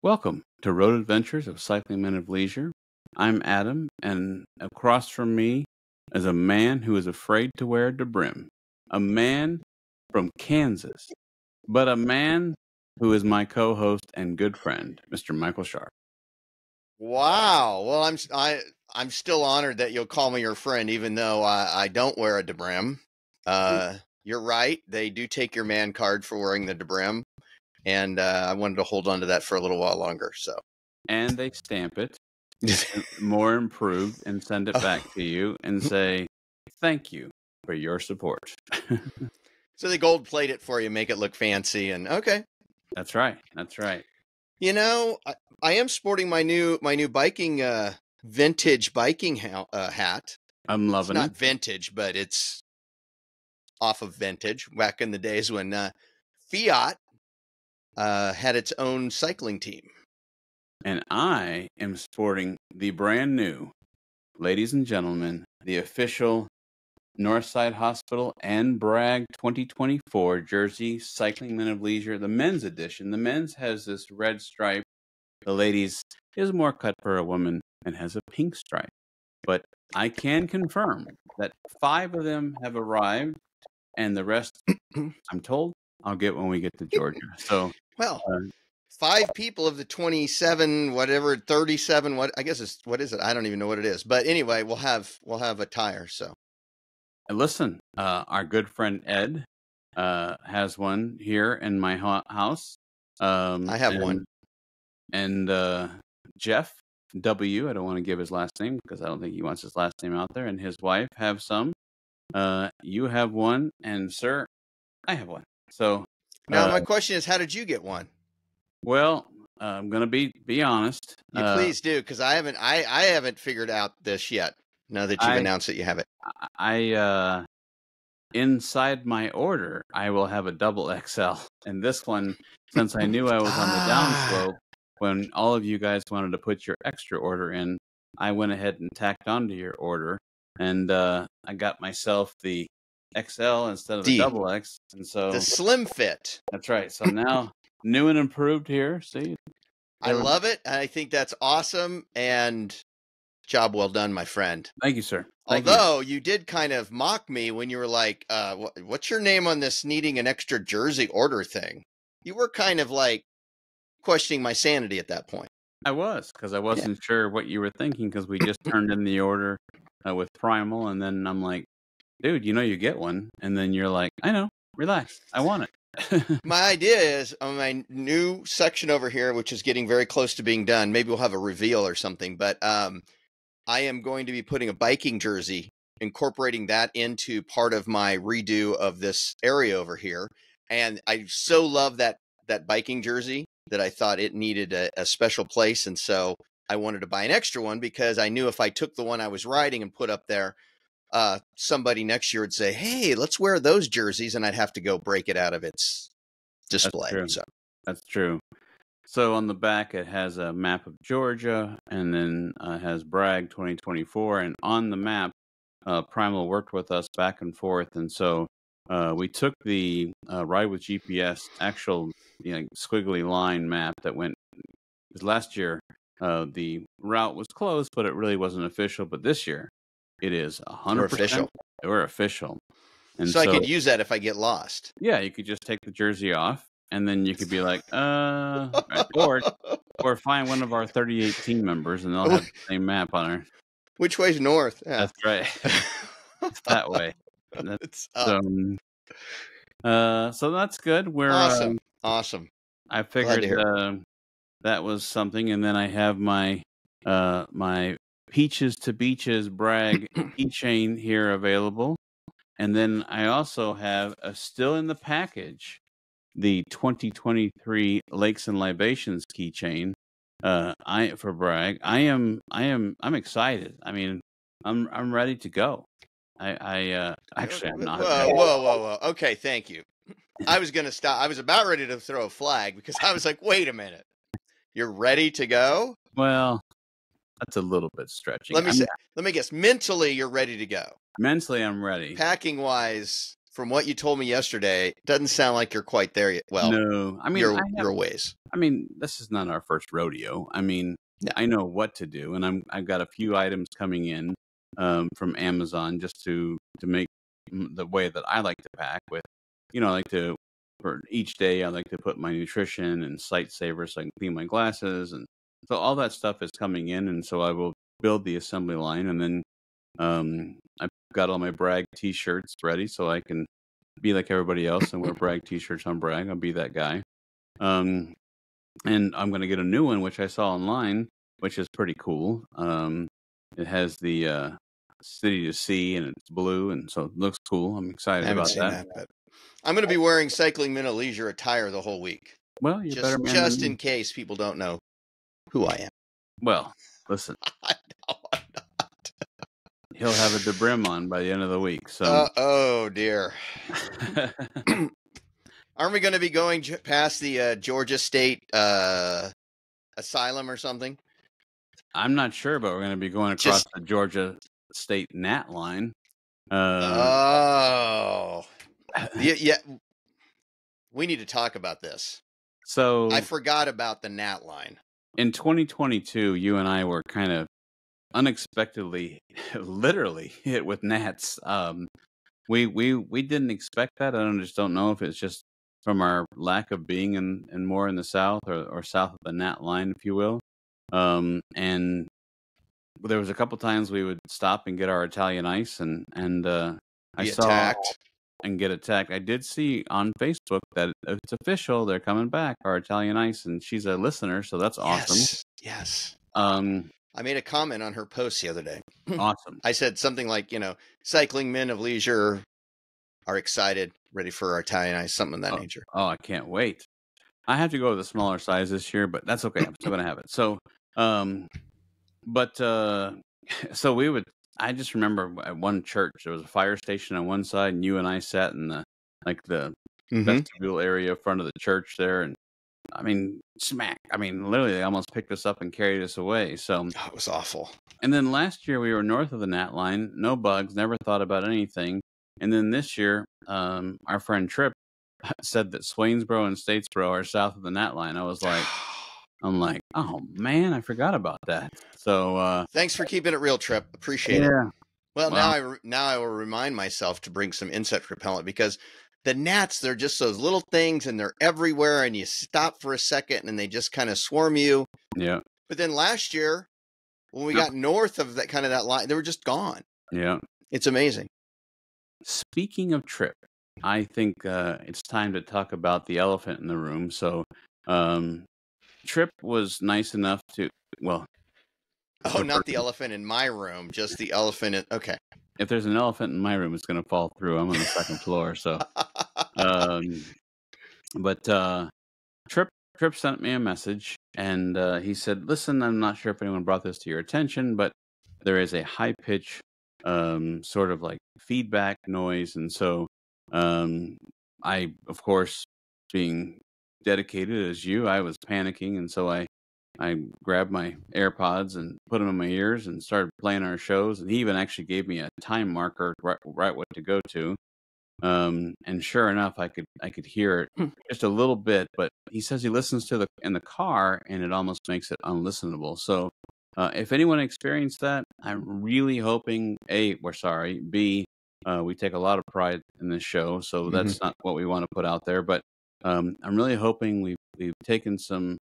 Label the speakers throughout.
Speaker 1: Welcome to Road Adventures of Cycling Men of Leisure. I'm Adam, and across from me is a man who is afraid to wear DeBrim. A man from Kansas, but a man who is my co-host and good friend, Mr. Michael Sharp.
Speaker 2: Wow. Well, I'm still honored that you'll call me your friend, even though I don't wear a DeBrim. You're right. They do take your man card for wearing the DeBrim. And I wanted to hold on to that for a little while longer. So,
Speaker 1: And they stamp it, more improved, and send it back to you and say, thank you for your support.
Speaker 2: So they gold plate it for you, make it look fancy. And okay.
Speaker 1: That's right. That's right.
Speaker 2: You know, I am sporting my new biking, vintage biking hat.
Speaker 1: I'm loving
Speaker 2: It's
Speaker 1: it.
Speaker 2: not vintage, but it's off of vintage back in the days when Fiat had its own cycling team.
Speaker 1: And I am sporting the brand new, ladies and gentlemen, the official Northside Hospital and Bragg 2024 jersey, Cycling Men of Leisure, the men's edition. The men's has this red stripe. The ladies is more cut per a woman and has a pink stripe. But I can confirm that 5 of them have arrived, and the rest, I'm told, I'll get when we get to Georgia. So,
Speaker 2: well, 5 people of the 27, whatever, 37, what is it? I don't even know what it is. But anyway, we'll have a tire. So
Speaker 1: listen, our good friend Ed has one here in my house.
Speaker 2: I have one.
Speaker 1: And Jeff W., I don't want to give his last name because I don't think he wants his last name out there, and his wife have some. You have one, and sir, I have one. So
Speaker 2: now my question is, how did you get one?
Speaker 1: Well, I'm gonna be honest.
Speaker 2: You please do, because I haven't figured out this yet. Now that you've announced that you have it,
Speaker 1: I inside my order, I will have a double XL, and this one, since I knew I was on the downslope, when all of you guys wanted to put your extra order in, I went ahead and tacked onto your order, and I got myself the XL instead of the double X, and so
Speaker 2: the slim fit.
Speaker 1: That's right. So now, new and improved here. See,
Speaker 2: I love it. I think that's awesome, and job well done, my friend.
Speaker 1: Thank you, sir.
Speaker 2: Although you did kind of mock me when you were like, what's your name on this needing an extra jersey order thing? You were kind of like questioning my sanity at that point.
Speaker 1: I was, because I wasn't sure what you were thinking, because we just turned in the order with Primal, and then I'm like, dude, you get one. And then you're like, I know, relax, I want it.
Speaker 2: My idea is on my new section over here, which is getting very close to being done. Maybe we'll have a reveal or something, but I am going to be putting a biking jersey, incorporating that into part of my redo of this area over here. And I so love that biking jersey that I thought it needed a special place. And so I wanted to buy an extra one, because I knew if I took the one I was riding and put up there, somebody next year would say, hey, let's wear those jerseys. And I'd have to go break it out of its display.
Speaker 1: That's true. So on the back, it has a map of Georgia, and then has Bragg 2024. And on the map, Primal worked with us back and forth. And so we took the Ride with GPS actual squiggly line map that went, because last year the route was closed, but it really wasn't official. But this year, it is 100%
Speaker 2: official.
Speaker 1: We're official. And
Speaker 2: so I could use that if I get lost.
Speaker 1: Yeah, you could just take the jersey off, and then you could be like, or find one of our 38 team members, and they'll have the same map on her.
Speaker 2: Which way's north? Yeah.
Speaker 1: That's right. It's that way. So that's good. We're
Speaker 2: awesome.
Speaker 1: I figured that was something, and then I have my my Peaches to Beaches Bragg keychain here available, and then I also have still in the package the 2023 Lakes and Libations keychain. For Bragg. I'm excited. I mean, I'm ready to go. Actually I'm not.
Speaker 2: Whoa. Okay, thank you. I was gonna stop. I was about ready to throw a flag, because I was like, wait a minute. You're ready to go?
Speaker 1: Well, that's a little bit stretching.
Speaker 2: Let me guess. Mentally, you're ready to go.
Speaker 1: Mentally, I'm ready.
Speaker 2: Packing wise, from what you told me yesterday, it doesn't sound like you're quite there yet. Well,
Speaker 1: No, I mean,
Speaker 2: you're a ways.
Speaker 1: I mean, this is not our first rodeo. I mean,
Speaker 2: No.
Speaker 1: I know what to do, and I've got a few items coming in from Amazon just to make the way that I like to pack with. I like to for each day. I like to put my nutrition and sight savers so I can clean my glasses, and so all that stuff is coming in, and so I will build the assembly line, and then I've got all my brag T-shirts ready so I can be like everybody else and wear brag T-shirts on brag. I'll be that guy. Um, and I'm going to get a new one, which I saw online, which is pretty cool. It has the city to see, and it's blue, and so it looks cool. I'm
Speaker 2: I
Speaker 1: excited
Speaker 2: haven't
Speaker 1: about
Speaker 2: seen
Speaker 1: that.
Speaker 2: that, but I'm going to be wearing Cycling Men of Leisure attire the whole week.
Speaker 1: Well, you better man
Speaker 2: Just
Speaker 1: than
Speaker 2: in
Speaker 1: me.
Speaker 2: case people don't know who I am.
Speaker 1: Well, listen,
Speaker 2: I know I'm not.
Speaker 1: he'll have a DeBrim on by the end of the week. So,
Speaker 2: Oh dear. Aren't we going to be going past the Georgia State asylum or something?
Speaker 1: I'm not sure, but we're going to be going across the Georgia State Nat line.
Speaker 2: Oh, yeah. We need to talk about this.
Speaker 1: So
Speaker 2: I forgot about the Nat line.
Speaker 1: In 2022, you and I were kind of unexpectedly, literally hit with gnats. We didn't expect that. I just don't know if it's just from our lack of being in more in the south or south of the gnat line, if you will. And there was a couple times we would stop and get our Italian ice, and I
Speaker 2: Be
Speaker 1: saw
Speaker 2: attacked.
Speaker 1: and get attacked. I did see on Facebook that it's official; they're coming back. Our Italian ice, and she's a listener, so that's awesome.
Speaker 2: Yes.
Speaker 1: Um,
Speaker 2: I made a comment on her post the other day.
Speaker 1: Awesome.
Speaker 2: I said something like, Cycling Men of Leisure are excited, ready for our Italian ice, something of that nature.
Speaker 1: Oh, I can't wait. I have to go with a smaller size this year, but that's okay. I'm still going to have it. So, so we would, I just remember at one church, there was a fire station on one side, and you and I sat in the vestibule area in front of the church there. And I mean, literally they almost picked us up and carried us away. So
Speaker 2: it was awful.
Speaker 1: And then last year we were north of the gnat line, no bugs, never thought about anything. And then this year, our friend Tripp said that Swainsboro and Statesboro are south of the gnat line. I'm like, oh man, I forgot about that. So
Speaker 2: thanks for keeping it real, Tripp. Appreciate it. Well, now I will remind myself to bring some insect repellent, because the gnats, they're just those little things and they're everywhere, and you stop for a second and they just kind of swarm you.
Speaker 1: Yeah.
Speaker 2: But then last year, when we got north of that line, they were just gone.
Speaker 1: Yeah.
Speaker 2: It's amazing.
Speaker 1: Speaking of Tripp, I think it's time to talk about the elephant in the room. So Tripp was nice enough to,
Speaker 2: not the elephant in my room, just the elephant in, okay.
Speaker 1: If there's an elephant in my room, it's going to fall through. I'm on the second floor. So, Tripp sent me a message, and he said, listen, I'm not sure if anyone brought this to your attention, but there is a high pitch sort of like feedback noise. And so I, of course, being dedicated as you, I was panicking. And so I grabbed my AirPods and put them in my ears and started playing our shows. And he even actually gave me a time marker, right what to go to. And sure enough, I could hear it just a little bit. But he says he listens to in the car, and it almost makes it unlistenable. So if anyone experienced that, I'm really hoping A, we're sorry. B, we take a lot of pride in this show, so that's not what we want to put out there. But I'm really hoping we've taken some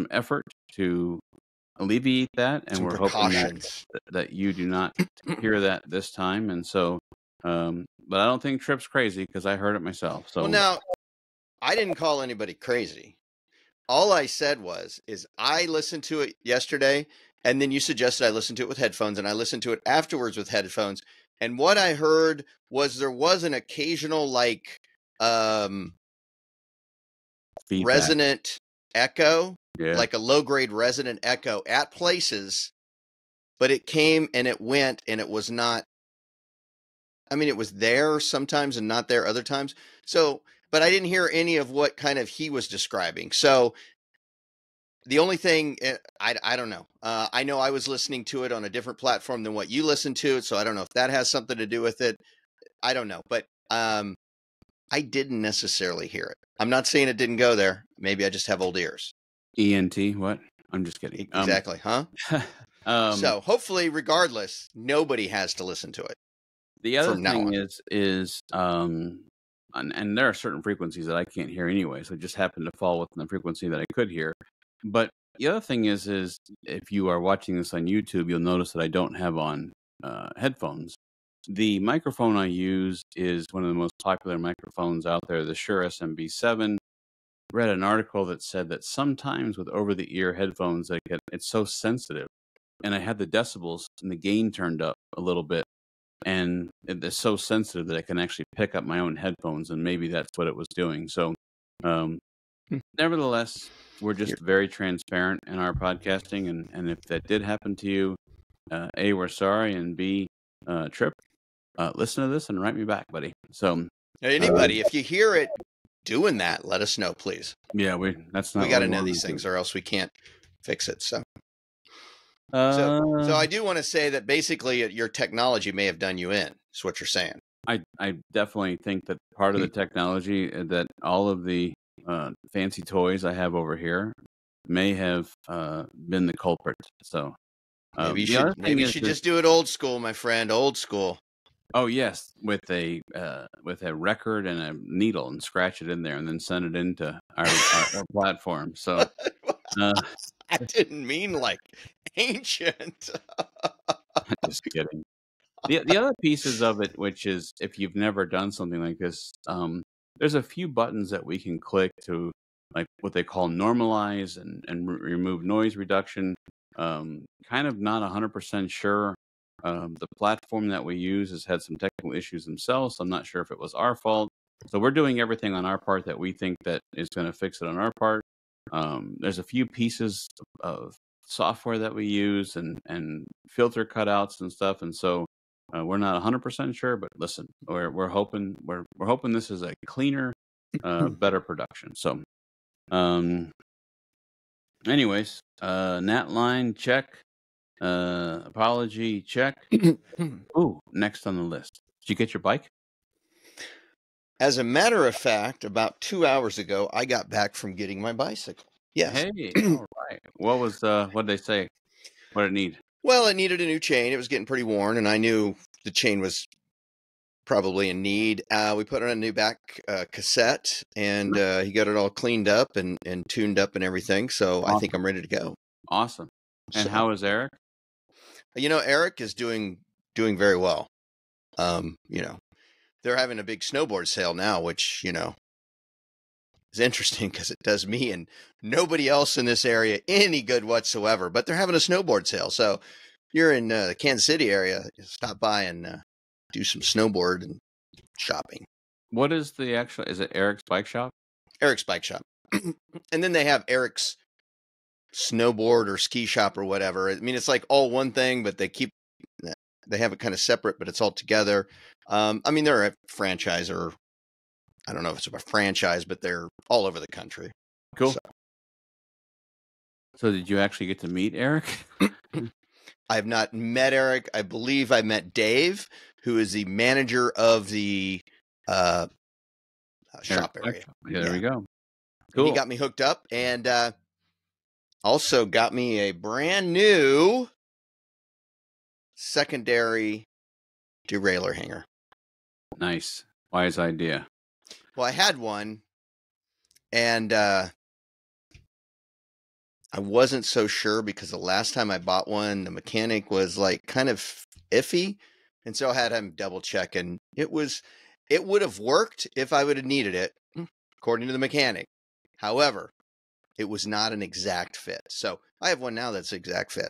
Speaker 1: effort to alleviate that, and we're hoping that you do not hear that this time. And so, but I don't think Tripp's crazy, because I heard it myself. So,
Speaker 2: well, now I didn't call anybody crazy. All I said is I listened to it yesterday, and then you suggested I listen to it with headphones, and I listened to it afterwards with headphones. And what I heard was there was an occasional resonant echo, like a low-grade resonant echo at places, but it came and it went, and it was not, it was there sometimes and not there other times. So, but I didn't hear any of what kind of he was describing. So the only thing, I don't know. I know I was listening to it on a different platform than what you listened to it, so I don't know if that has something to do with it. I don't know. But I didn't necessarily hear it. I'm not saying it didn't go there. Maybe I just have old ears.
Speaker 1: ENT, what? I'm just kidding.
Speaker 2: Exactly, huh? So hopefully, regardless, nobody has to listen to it.
Speaker 1: The other
Speaker 2: from now
Speaker 1: thing
Speaker 2: on.
Speaker 1: is and there are certain frequencies that I can't hear anyway, so it just happened to fall within the frequency that I could hear. But the other thing is if you are watching this on YouTube, you'll notice that I don't have on headphones. The microphone I use is one of the most popular microphones out there, the Shure SMB7. Read an article that said that sometimes with over-the-ear headphones, it's so sensitive. And I had the decibels and the gain turned up a little bit. And it's so sensitive that I can actually pick up my own headphones, and maybe that's what it was doing. So, nevertheless, we're just very transparent in our podcasting, and if that did happen to you, A, we're sorry, and B, Trip, listen to this and write me back, buddy. So,
Speaker 2: anybody, if you hear it doing that, let us know, please.
Speaker 1: Yeah, we got
Speaker 2: to know these things, or else we can't fix it. So I do want to say that basically your technology may have done you in. Is what you're saying.
Speaker 1: I definitely think that part of the technology, that all of the fancy toys I have over here may have been the culprit. So
Speaker 2: maybe you should just do it old school, my friend. Old school.
Speaker 1: Oh yes, with a record and a needle, and scratch it in there, and then send it into our platform. So
Speaker 2: I didn't mean like ancient.
Speaker 1: Just kidding. The other pieces of it, which is if you've never done something like this, there's a few buttons that we can click to, like what they call normalize and remove noise reduction. Kind of not 100% sure. The platform that we use has had some technical issues themselves, so I'm not sure if it was our fault. So we're doing everything on our part that we think that is going to fix it on our part. There's a few pieces of software that we use and filter cutouts and stuff, and so we're not 100% sure. But listen, we're hoping this is a cleaner, better production. So, anyways, Nat line check. Apology check. Ooh, next on the list. Did you get your bike?
Speaker 2: As a matter of fact, about 2 hours ago, I got back from getting my bicycle. Yes.
Speaker 1: Hey, all right. What did they say? What did it need?
Speaker 2: Well, it needed a new chain. It was getting pretty worn, and I knew the chain was probably in need. We put on a new back cassette, and he got it all cleaned up and tuned up and everything. So awesome. I think I'm ready to go.
Speaker 1: Awesome. And so, how is Eric?
Speaker 2: Eric is doing very well. They're having a big snowboard sale now, which, is interesting because it does me and nobody else in this area any good whatsoever. But they're having a snowboard sale. So if you're in the Kansas City area, stop by and do some snowboard and shopping.
Speaker 1: What is is it Eric's Bike Shop?
Speaker 2: Eric's Bike Shop. And then they have Eric's snowboard or ski shop or whatever. I mean, it's like all one thing, but they have it kind of separate, but it's all together. They're a franchise, or I don't know if it's a franchise, but they're all over the country.
Speaker 1: Cool. So did you actually get to meet Eric?
Speaker 2: I have not met Eric. I believe I met Dave, who is the manager of the shop area.
Speaker 1: Yeah, there we go.
Speaker 2: Cool. And he got me hooked up, and also got me a brand new secondary derailleur hanger.
Speaker 1: Nice. Wise idea.
Speaker 2: Well, I had one, and I wasn't so sure because the last time I bought one, the mechanic was like kind of iffy, and so I had him double check, and it would have worked if I would have needed it, according to the mechanic. However, it was not an exact fit. So I have one now that's exact fit.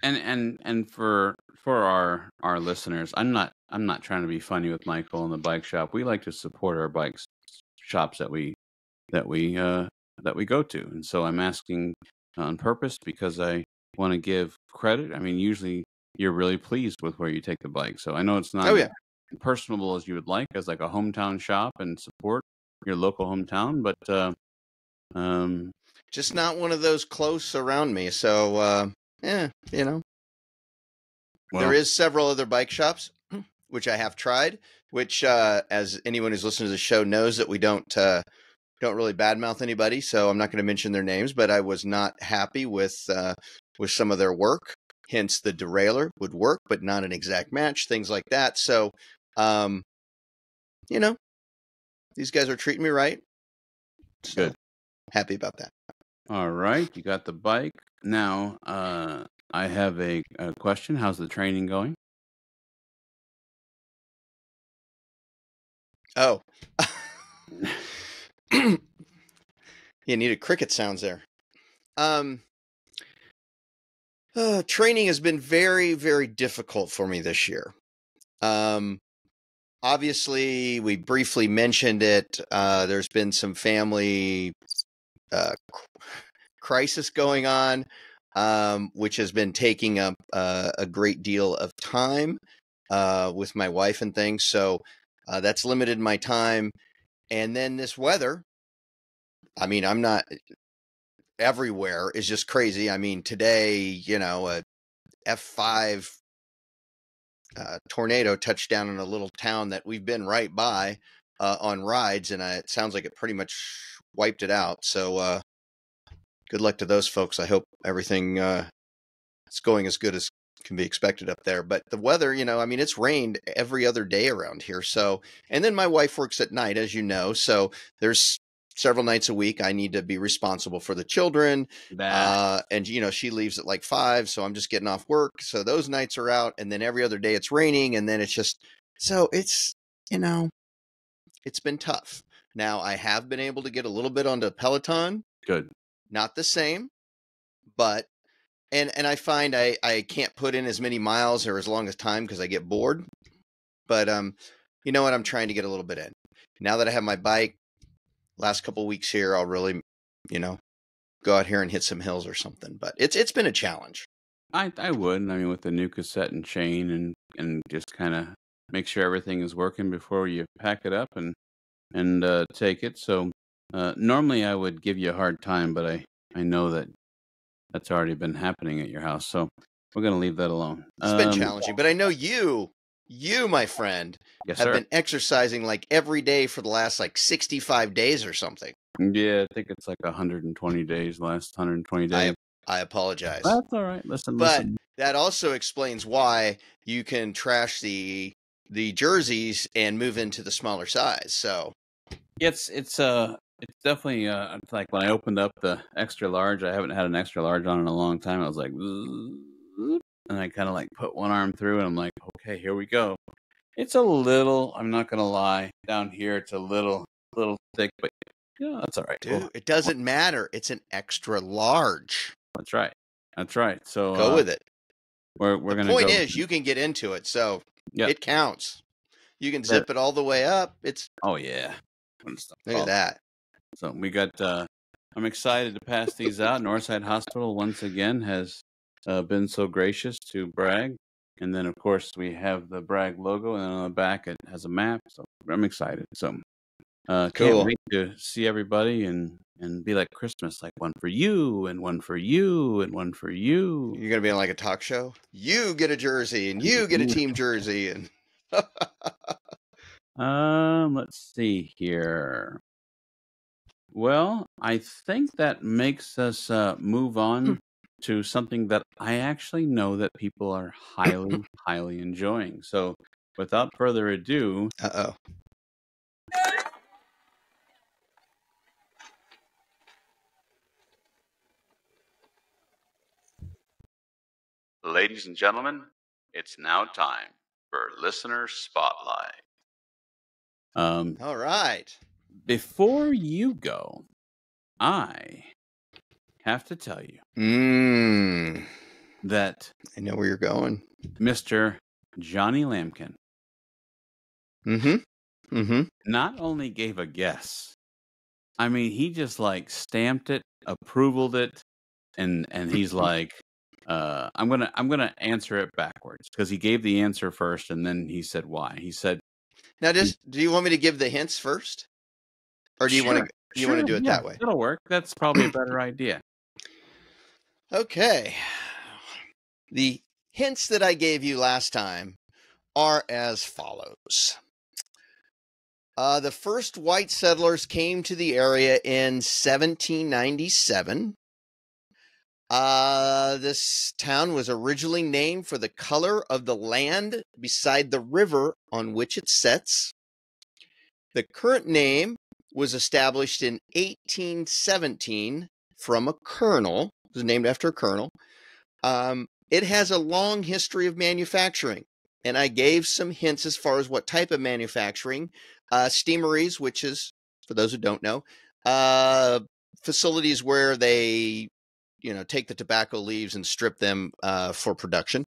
Speaker 1: And for our listeners, I'm not trying to be funny with Michael and the bike shop. We like to support our bike shops that we go to, and so I'm asking on purpose because I want to give credit. I mean, usually you're really pleased with where you take the bike, so I know it's not as personable as you would like as like a hometown shop and support your local hometown, but
Speaker 2: just not one of those close around me. So Well, there is several other bike shops which I have tried, which, as anyone who's listened to the show knows, that we don't really badmouth anybody. So I'm not going to mention their names, but I was not happy with some of their work. Hence the derailleur would work, but not an exact match, things like that. So, you know, these guys are treating me right. So
Speaker 1: Good.
Speaker 2: happy about that.
Speaker 1: All right. You got the bike. Now, I have a question. How's the training going?
Speaker 2: Oh. You needed cricket sounds there. Training has been very, very difficult for me this year. Obviously, we briefly mentioned it. There's been some family crisis going on, which has been taking up a great deal of time with my wife and things. So that's limited my time. And then this weather, I mean, I'm not everywhere is just crazy. I mean, today, a F5 tornado touched down in a little town that we've been right by on rides, and it sounds like it pretty much wiped it out. So good luck to those folks. I hope everything is going as good as can be expected up there. But the weather, I mean, it's rained every other day around here. So, and then my wife works at night, as you know. So there's several nights a week I need to be responsible for the children. And, she leaves at like 5. So I'm just getting off work. So those nights are out. And then every other day it's raining. And then it's just, so it's, it's been tough. Now I have been able to get a little bit onto Peloton.
Speaker 1: Good.
Speaker 2: Not the same, but, and I find I can't put in as many miles or as long as time because I get bored. But, you know what? I'm trying to get a little bit in. Now that I have my bike, last couple of weeks here, I'll really, go out here and hit some hills or something. But it's been a challenge.
Speaker 1: I would. I mean, with the new cassette and chain and just kind of make sure everything is working before you pack it up and take it. So normally I would give you a hard time, but I know that's already been happening at your house. So we're going to leave that alone.
Speaker 2: It's been challenging, but I know you, my friend,
Speaker 1: yes,
Speaker 2: have
Speaker 1: sir.
Speaker 2: been exercising like every day for the last like 65 days or something.
Speaker 1: Yeah, I think it's like 120 days, last 120 days.
Speaker 2: I apologize.
Speaker 1: That's all right. Listen.
Speaker 2: That also explains why you can trash the jerseys and move into the smaller size. So
Speaker 1: it's definitely it's like when I opened up the extra large. I haven't had an extra large on in a long time. I was like, and I kind of like put one arm through, and I'm like, okay, here we go. It's a little. I'm not gonna lie. Down here, it's a little thick, but yeah, that's all right.
Speaker 2: Dude, it doesn't matter. It's an extra large.
Speaker 1: That's right. So
Speaker 2: go with it.
Speaker 1: We're gonna.
Speaker 2: The point is, you can get into it, so it counts. You can zip it all the way up. It's
Speaker 1: yeah.
Speaker 2: Look at that.
Speaker 1: So we got. I'm excited to pass these out. Northside Hospital once again has been so gracious to brag, and then of course we have the brag logo, and on the back it has a map. So I'm excited. So
Speaker 2: cool.
Speaker 1: Can't wait to see everybody and be like Christmas, like one for you and one for you and one for you.
Speaker 2: You're gonna be on like a talk show. You get a jersey and you get a team jersey and.
Speaker 1: Let's see here. Well, I think that makes us move on to something that I actually know that people are highly, highly enjoying. So, without further ado, ladies and gentlemen, it's now time for Listener Spotlight.
Speaker 2: All right.
Speaker 1: Before you go, I have to tell you that
Speaker 2: I know where you're going.
Speaker 1: Mr. Johnny Lampkin not only gave a guess, I mean, he just like stamped it, approvaled it, and he's like, I'm gonna answer it backwards because he gave the answer first and then he said why. He said,
Speaker 2: "Now, do you want me to give the hints first, or do you want to do it that way?"
Speaker 1: That'll work. That's probably a better idea.
Speaker 2: Okay. The hints that I gave you last time are as follows. The first white settlers came to the area in 1797. This town was originally named for the color of the land beside the river on which it sets. The current name was established in 1817 from a colonel. It was named after a colonel. It has a long history of manufacturing, and I gave some hints as far as what type of manufacturing. Steameries, which is, for those who don't know, facilities where they, take the tobacco leaves and strip them for production.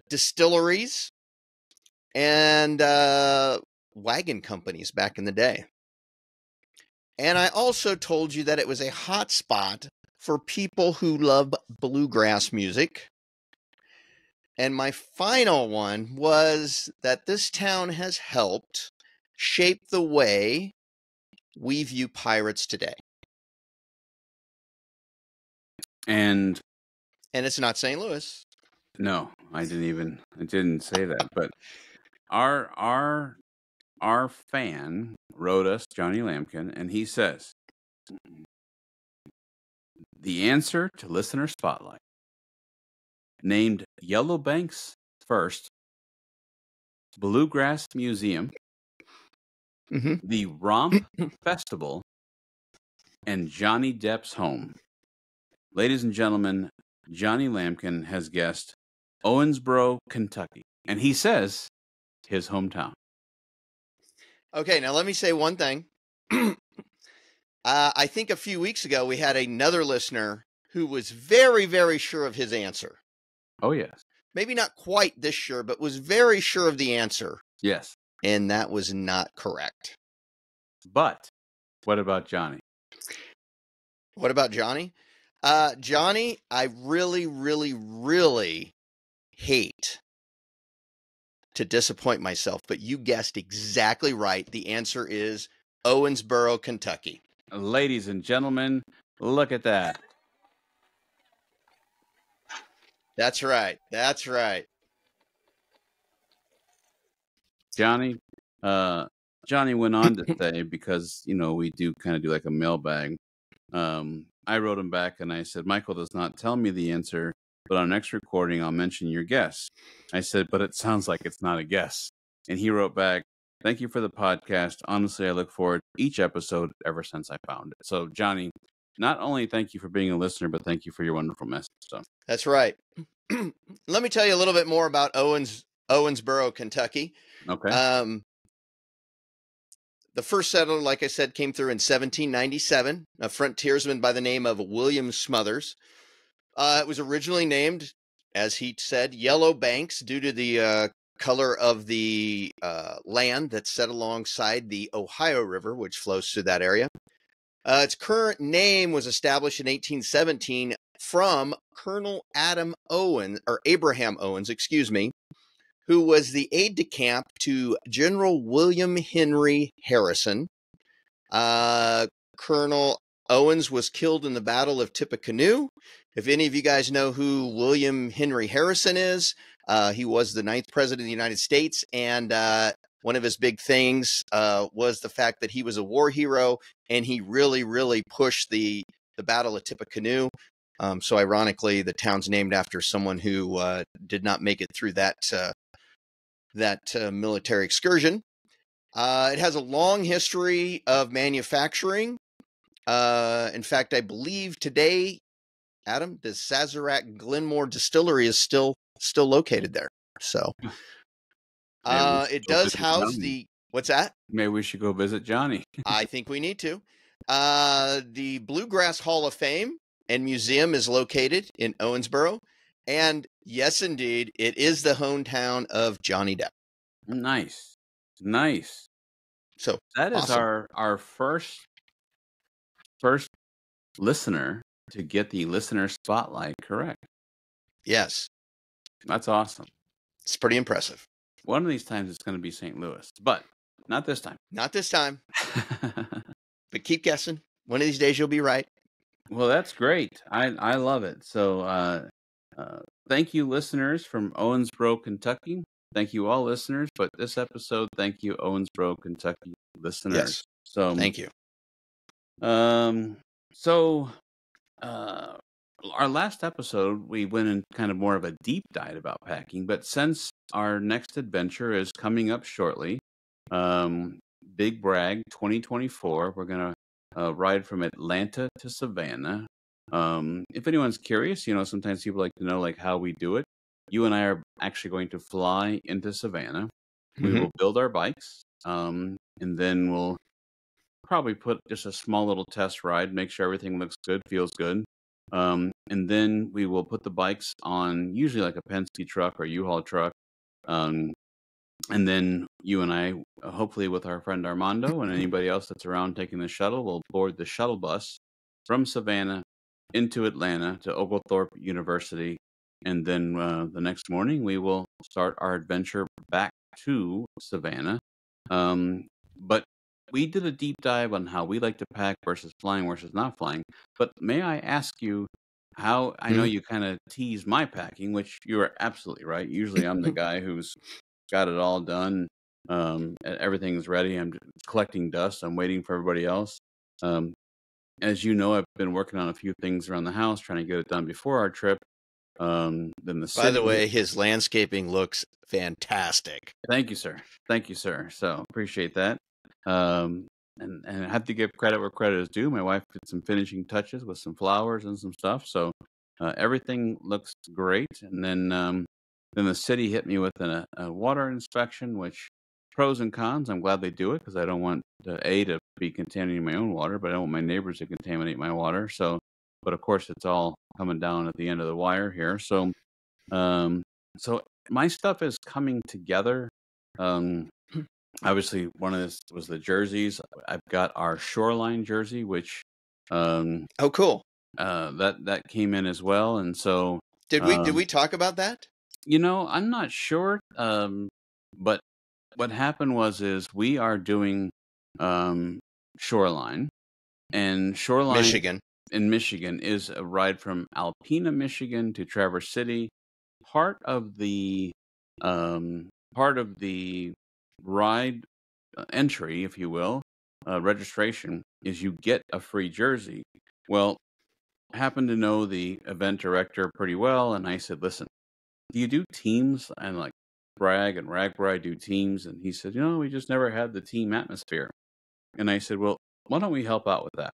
Speaker 2: Distilleries and wagon companies back in the day. And I also told you that it was a hot spot for people who love bluegrass music. And my final one was that this town has helped shape the way we view pirates today.
Speaker 1: And
Speaker 2: it's not St. Louis.
Speaker 1: no, I didn't say that. But our fan wrote us, Johnny Lampkin, and he says the answer to Listener Spotlight named Yellow Banks first, Bluegrass Museum, the Romp Festival, and Johnny Depp's home. Ladies and gentlemen, Johnny Lampkin has guessed Owensboro, Kentucky, and he says his hometown.
Speaker 2: Okay, now let me say one thing. I think a few weeks ago we had another listener who was very, very sure of his answer.
Speaker 1: Oh, yes.
Speaker 2: Maybe not quite this sure, but was very sure of the answer.
Speaker 1: Yes.
Speaker 2: And that was not correct.
Speaker 1: But what about Johnny?
Speaker 2: What about Johnny? Johnny, I really, really, really hate to disappoint myself, but you guessed exactly right. The answer is Owensboro, Kentucky.
Speaker 1: Ladies and gentlemen, look at that.
Speaker 2: That's right. That's right.
Speaker 1: Johnny went on to say, because, we do kind of do like a mailbag. I wrote him back and I said, Michael does not tell me the answer, but on next recording, I'll mention your guess. I said, but it sounds like it's not a guess. And he wrote back, thank you for the podcast. Honestly, I look forward to each episode ever since I found it. So, Johnny, not only thank you for being a listener, but thank you for your wonderful message. So
Speaker 2: that's right. Let me tell you a little bit more about Owensboro, Kentucky.
Speaker 1: Okay.
Speaker 2: The first settler, like I said, came through in 1797, a frontiersman by the name of William Smothers. It was originally named, as he said, Yellow Banks due to the color of the land that's set alongside the Ohio River, which flows through that area. Its current name was established in 1817 from Colonel Abraham Owens, who was the aide-de-camp to General William Henry Harrison. Colonel Owens was killed in the Battle of Tippecanoe. If any of you guys know who William Henry Harrison is, he was the 9th president of the United States, and one of his big things was the fact that he was a war hero, and he really, really pushed the Battle of Tippecanoe. So ironically, the town's named after someone who did not make it through that military excursion. It has a long history of manufacturing. In fact, I believe today, Adam, the Sazerac Glenmore Distillery is still located there. So it does house the, what's that?
Speaker 1: Maybe we should go visit Johnny.
Speaker 2: I think we need to. The Bluegrass Hall of Fame and Museum is located in Owensboro. And yes, indeed, it is the hometown of Johnny Depp.
Speaker 1: Nice. So that is
Speaker 2: awesome.
Speaker 1: our first listener to get the listener spotlight correct.
Speaker 2: Yes.
Speaker 1: That's awesome.
Speaker 2: It's pretty impressive.
Speaker 1: One of these times it's going to be St. Louis, but not this time.
Speaker 2: Not this time. But keep guessing. One of these days you'll be right.
Speaker 1: Well, that's great. I love it. So thank you, listeners from Owensboro, Kentucky. Thank you all listeners, but this episode, thank you Owensboro, Kentucky listeners.
Speaker 2: Yes.
Speaker 1: So
Speaker 2: Thank you.
Speaker 1: So our last episode, we went in kind of more of a deep dive about packing, but since our next adventure is coming up shortly, Big Brag 2024, we're going to ride from Atlanta to Savannah. If anyone's curious, sometimes people like to know like how we do it. You and I are actually going to fly into Savannah. We will build our bikes, and then we'll probably put just a small little test ride, make sure everything looks good, feels good. And then we will put the bikes on usually like a Penske truck or U-Haul truck. And then you and I, hopefully with our friend Armando and anybody else that's around taking the shuttle, will board the shuttle bus from Savannah into Atlanta to Oglethorpe University. And then the next morning, we will start our adventure back to Savannah. But we did a deep dive on how we like to pack versus flying versus not flying. But may I ask you how? I know you kind of tease my packing, which you are absolutely right. Usually I'm the guy who's got it all done. Everything's ready. I'm just collecting dust. I'm waiting for everybody else. As you know, I've been working on a few things around the house, trying to get it done before our trip. Then the city.
Speaker 2: By the way, his landscaping looks fantastic.
Speaker 1: Thank you, sir. Thank you, sir. So appreciate that. And I have to give credit where credit is due. My wife did some finishing touches with some flowers and some stuff. So everything looks great. And then the city hit me with a water inspection, which pros and cons. I'm glad they do it because I don't want to be contaminating my own water, but I don't want my neighbors to contaminate my water. So, but of course, it's all coming down at the end of the wire here. So, so my stuff is coming together. Obviously, one of this was the jerseys. I've got our Shoreline jersey, which
Speaker 2: oh, cool.
Speaker 1: That came in as well. And so
Speaker 2: did we talk about that?
Speaker 1: I'm not sure. But what happened is we are doing Shoreline, and Shoreline
Speaker 2: Michigan.
Speaker 1: In Michigan is a ride from Alpena, Michigan to Traverse City. Part of the ride entry, if you will, registration is you get a free jersey. Well, I happen to know the event director pretty well, and I said, listen, do you do teams? And like Bragg and Ragbri do teams, and he said, we just never had the team atmosphere. And I said, well, why don't we help out with that?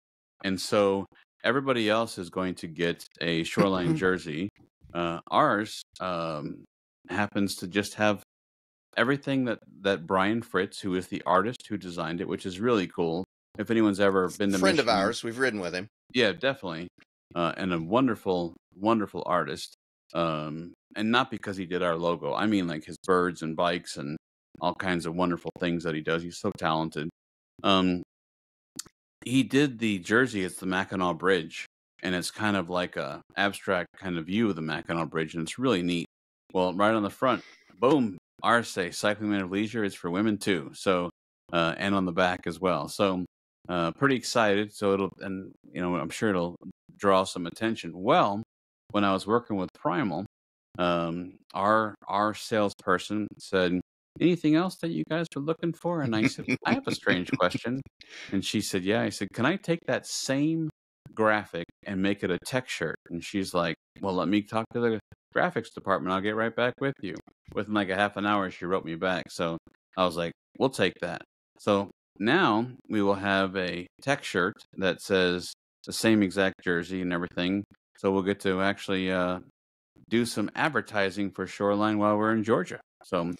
Speaker 1: And so everybody else is going to get a Shoreline jersey. Ours happens to just have everything that Brian Fritz, who is the artist who designed it, which is really cool. If anyone's ever been to
Speaker 2: friend
Speaker 1: Michigan,
Speaker 2: of ours, we've ridden with him.
Speaker 1: Yeah, definitely, and a wonderful, wonderful artist. And not because he did our logo. I mean, like his birds and bikes and all kinds of wonderful things that he does. He's so talented. He did the jersey. It's the Mackinac Bridge, and it's kind of like a abstract kind of view of the Mackinac Bridge, and it's really neat. Well, right on the front, boom, ours say Cycling Man of Leisure. It's for women too. So, and on the back as well. So, pretty excited. So I'm sure it'll draw some attention. Well, when I was working with Primal, our salesperson said, anything else that you guys were looking for? And I said, I have a strange question. And she said, yeah. I said, can I take that same graphic and make it a tech shirt? And she's like, well, let me talk to the graphics department. I'll get right back with you. Within like a half an hour, she wrote me back. So I was like, we'll take that. So now we will have a tech shirt that says the same exact jersey and everything. So we'll get to actually do some advertising for Shoreline while we're in Georgia. So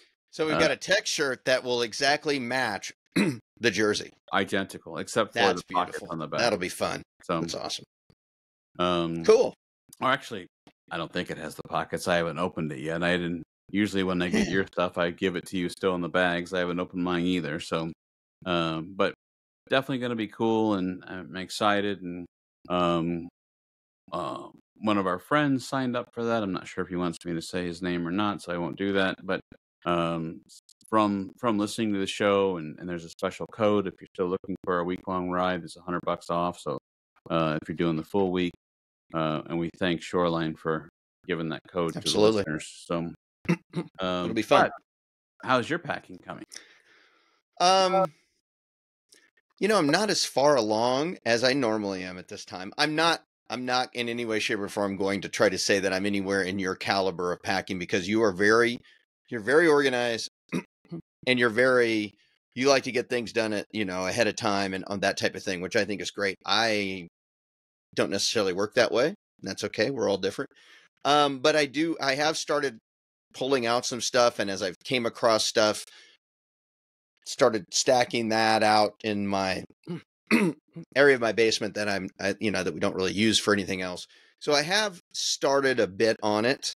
Speaker 2: we've got a tech shirt that will exactly match the jersey.
Speaker 1: Identical, except for the pockets on the back.
Speaker 2: That'll be fun.
Speaker 1: So
Speaker 2: that's awesome.
Speaker 1: Cool. Or actually, I don't think it has the pockets. I haven't opened it yet. And I didn't. Usually when I get your stuff, I give it to you still in the bags. I haven't opened mine either. So, but definitely going to be cool, and I'm excited. And one of our friends signed up for that. I'm not sure if he wants me to say his name or not, so I won't do that. But from listening to the show, and there's a special code if you're still looking for a week-long ride. It's $100 off. So if you're doing the full week, and we thank Shoreline for giving that code to the listeners. So
Speaker 2: it'll be fun.
Speaker 1: how's your packing coming?
Speaker 2: I'm not as far along as I normally am at this time. I'm not in any way, shape, or form going to try to say that I'm anywhere in your caliber of packing, because you're very organized, and you like to get things done ahead of time and on that type of thing, which I think is great. I don't necessarily work that way. And that's okay. We're all different. But I have started pulling out some stuff, and as I've came across stuff, started stacking that out in my area of my basement that that we don't really use for anything else. So I have started a bit on it.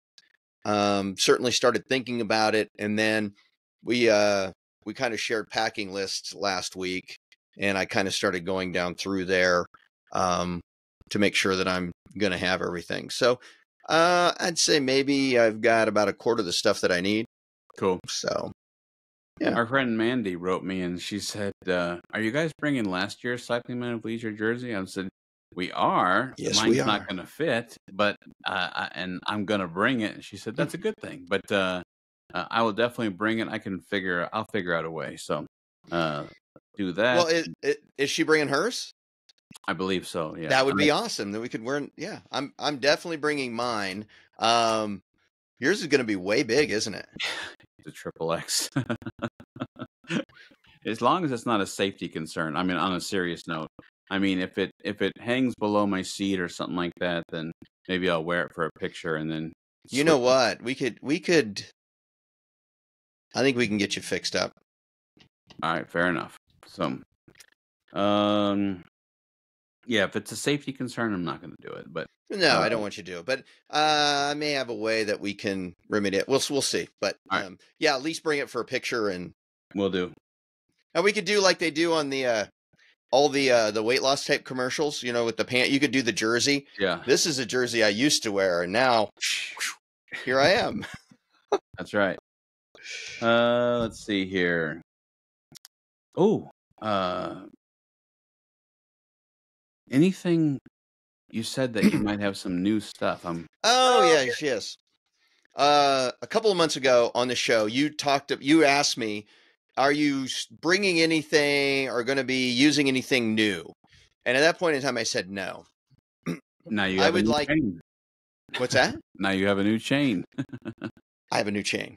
Speaker 2: Certainly started thinking about it, and then we kind of shared packing lists last week, and I kind of started going down through there to make sure that I'm going to have everything. So I'd say maybe I've got about a quarter of the stuff that I need.
Speaker 1: Cool.
Speaker 2: So yeah.
Speaker 1: Our friend Mandy wrote me, and she said, "Are you guys bringing last year's Cycling Man of Leisure jersey?" I said, "We are.
Speaker 2: Yes,
Speaker 1: Mine's
Speaker 2: we are.
Speaker 1: not going to fit, but and I'm going to bring it." And she said, "That's a good thing." But I will definitely bring it. I'll figure out a way. So do that.
Speaker 2: Well, is she bringing hers?
Speaker 1: I believe so. Yeah,
Speaker 2: That would be awesome. That we could wear. Yeah, I'm definitely bringing mine. Yours is going to be way big, isn't it?
Speaker 1: The triple X. As long as it's not a safety concern. I mean, on a serious note, I mean, if it hangs below my seat or something like that, then maybe I'll wear it for a picture and then.
Speaker 2: You know what? We could. I think we can get you fixed up.
Speaker 1: All right, fair enough. So, yeah, if it's a safety concern, I'm not going to do it. But
Speaker 2: no, I don't want you to do it. But I may have a way that we can remedy it. We'll see. But yeah, at least bring it for a picture, and
Speaker 1: we'll do.
Speaker 2: And we could do like they do on the all the weight loss type commercials. With the pant, you could do the jersey.
Speaker 1: Yeah,
Speaker 2: this is a jersey I used to wear, and now here I am.
Speaker 1: That's right. Let's see here. Oh, anything? You said that you might have some new stuff.
Speaker 2: Yes. A couple of months ago on the show, you asked me, are you bringing anything or going to be using anything new? And at that point in time, I said no.
Speaker 1: Now you have a new chain.
Speaker 2: What's that?
Speaker 1: Now you have a new chain.
Speaker 2: I have a new chain.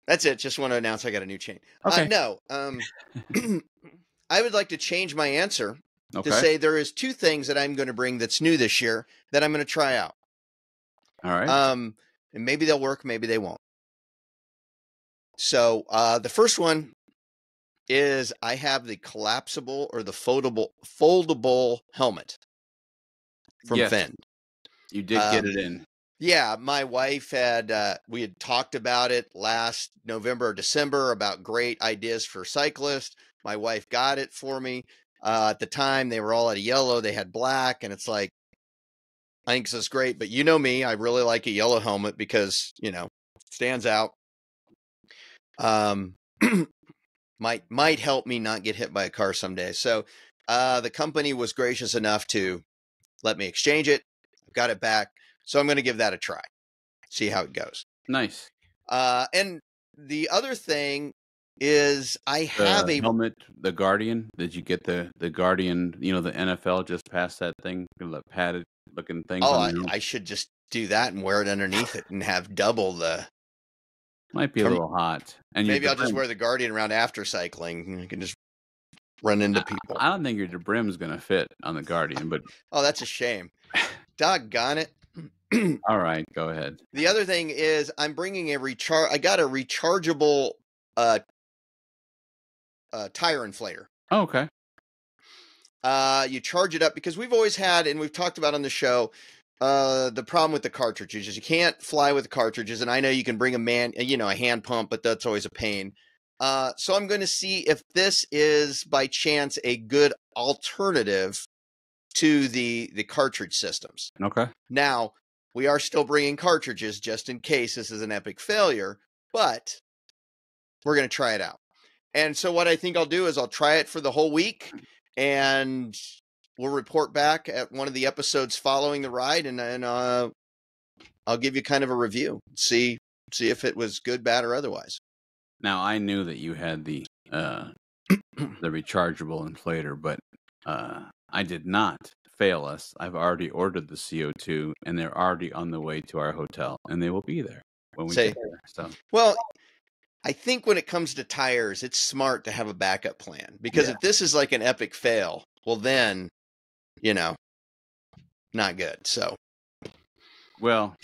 Speaker 2: That's it. Just want to announce I got a new chain.
Speaker 1: Okay.
Speaker 2: No. I would like to change my answer to say there is two things that I'm going to bring that's new this year that I'm going to try out.
Speaker 1: All right.
Speaker 2: And maybe they'll work, maybe they won't. So the first one is I have the collapsible or the foldable helmet from Fenn.
Speaker 1: You did get it in.
Speaker 2: Yeah, my wife we had talked about it last November or December about great ideas for cyclists. My wife got it for me. At the time, they were all out of yellow. They had black, and it's like, I think this is great. But you know me, I really like a yellow helmet because, it stands out. Might help me not get hit by a car someday. So the company was gracious enough to let me exchange it. I've got it back. So I'm going to give that a try. See how it goes.
Speaker 1: Nice.
Speaker 2: And the other thing is I have a
Speaker 1: helmet, the Guardian. Did you get the Guardian? The NFL just passed that thing, the padded looking thing.
Speaker 2: Oh, I should just do that and wear it underneath it and have double the.
Speaker 1: Might be a little hot. And
Speaker 2: maybe I'll just wear the Guardian around after cycling. I can just run into people.
Speaker 1: I don't think your DeBrim is going to fit on the Guardian, but.
Speaker 2: Oh, that's a shame. Doggone it.
Speaker 1: All right, go ahead.
Speaker 2: The other thing is I'm bringing I got a rechargeable tire inflator.
Speaker 1: Oh, okay.
Speaker 2: You charge it up because we've always had, and we've talked about on the show, the problem with the cartridges is you can't fly with the cartridges. And I know you can bring a hand pump, but that's always a pain. So I'm going to see if this is by chance a good alternative to the cartridge systems.
Speaker 1: Okay.
Speaker 2: Now, we are still bringing cartridges just in case this is an epic failure, but we're going to try it out. And so what I think I'll do is I'll try it for the whole week, and we'll report back at one of the episodes following the ride, and I'll give you kind of a review, see if it was good, bad, or otherwise.
Speaker 1: Now I knew that you had the rechargeable inflator, but I did not fail us. I've already ordered the CO2, and they're already on the way to our hotel, and they will be there when we get there. So,
Speaker 2: well, I think when it comes to tires, it's smart to have a backup plan, because if this is like an epic fail, well, then, not good. So,
Speaker 1: well,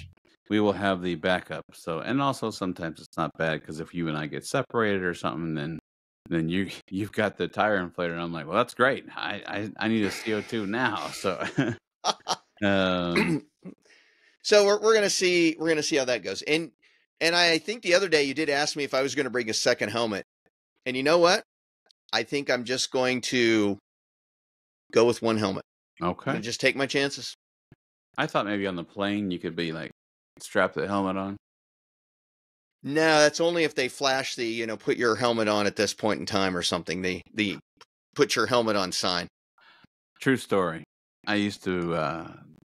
Speaker 1: we will have the backup. So, and also sometimes it's not bad because if you and I get separated or something, then you've got the tire inflator, and I'm like, well, that's great. I need a CO2 now. So,
Speaker 2: so we're gonna see how that goes. And I think the other day you did ask me if I was going to bring a second helmet, and you know what? I think I'm just going to go with one helmet.
Speaker 1: Okay.
Speaker 2: And just take my chances.
Speaker 1: I thought maybe on the plane you could be like strap the helmet on.
Speaker 2: No, that's only if they flash the, put your helmet on at this point in time or something. The put your helmet on sign.
Speaker 1: True story. I used to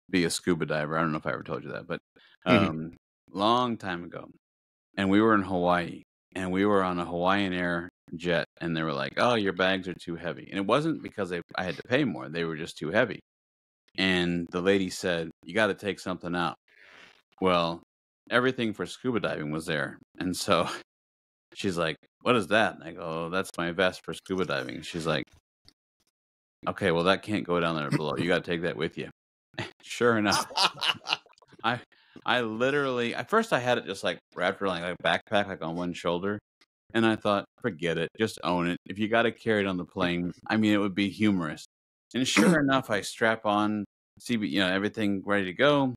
Speaker 1: be a scuba diver. I don't know if I ever told you that, but long time ago. And we were in Hawaii, and we were on a Hawaiian Air jet, and they were like, oh, your bags are too heavy. And it wasn't because I had to pay more. They were just too heavy. And the lady said, you got to take something out. Well, everything for scuba diving was there. And so she's like, what is that? And I go, oh, that's my vest for scuba diving. She's like, okay, well, that can't go down there below. You got to take that with you. Sure enough. I literally, at first I had it just like wrapped around like a backpack, like on one shoulder. And I thought, forget it. Just own it. If you got to carry it on the plane, I mean, it would be humorous. And sure enough, I strap on, see, everything ready to go.